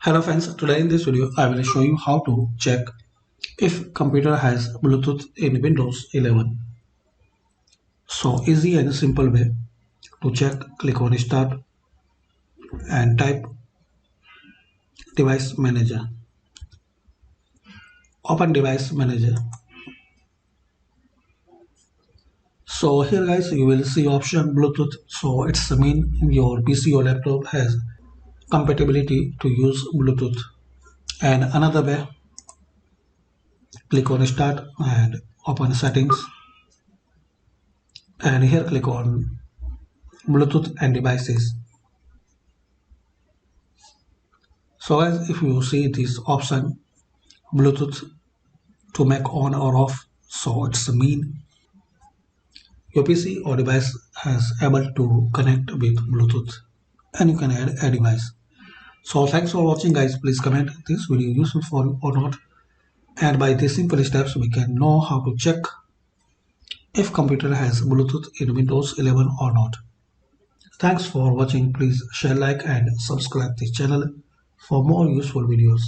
Hello friends, today in this video I will show you how to check if computer has Bluetooth in Windows 11. So easy and simple way to check, click on start and type device manager. Open device manager. So here guys you will see option Bluetooth. So it's mean your PC or laptop has compatibility to use Bluetooth. And another way, click on start and open settings and here click on Bluetooth and devices. So as if you see this option Bluetooth to make on or off, so it's mean your PC or device has able to connect with Bluetooth and you can add a device. So thanks for watching guys. Please comment this video useful for you or not. And by these simple steps we can know how to check if computer has Bluetooth in Windows 11 or not. Thanks for watching. Please share, like and subscribe this channel for more useful videos.